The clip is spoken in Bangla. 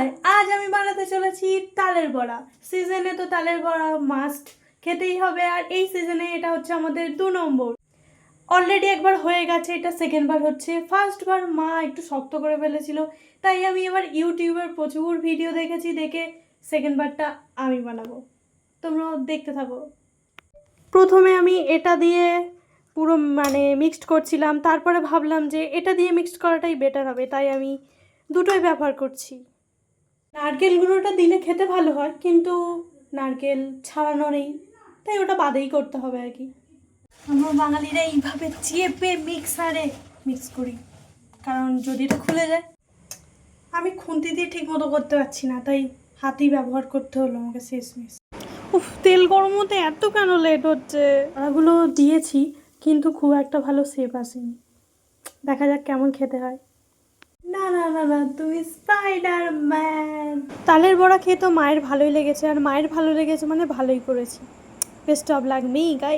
হাই, আজ আমি বানাতে চলেছি তালের বড়া। সিজনে তো তালের বড়া মাস্ট খেতেই হবে, আর এই সিজনে এটা হচ্ছে আমাদের 2 নম্বর। অলরেডি একবার হয়ে গেছে, এটা সেকেন্ড বার হচ্ছে। ফার্স্ট বার মা একটু শক্ত করে ফেলেছিল, তাই আমি এবার ইউটিউবের প্রচুর ভিডিও দেখেছি, দেখে সেকেন্ড বারটা আমি বানাবো। তোমরা দেখতে থাকো। প্রথমে আমি এটা দিয়ে পুরো মিক্সড করছিলাম, তারপরে ভাবলাম যে এটা দিয়ে মিক্সড করাটাই বেটার হবে, তাই আমি দুটোই ব্যবহার করছি। নারকেল গুঁড়োটা দিলে খেতে ভালো হয়, কিন্তু নারকেল ছাড়ানো নেই, তাই ওটা বাদেই করতে হবে আর কি। আমরা বাঙালিরা এইভাবে চেপে মিক্সারে মিক্স করি, কারণ যদি এটা খুলে যায়। আমি খুন্তি দিয়ে ঠিক মতো করতে পারছি না, তাই হাতেই ব্যবহার করতে হলো আমাকে শেষমেশ। উফ, তেল গরম হতে এত কেন লেট হচ্ছে? ওগুলো দিয়েছি, কিন্তু খুব একটা ভালো শেপ আসেনি। দেখা যাক কেমন খেতে হয়। না না না না, তুমি স্পাইডারম্যান। তালের বড়া খেয়ে তো মায়ের ভালোই লেগেছে, আর মায়ের ভালো লেগেছে মানে ভালোই করেছি। Best of luck me guy.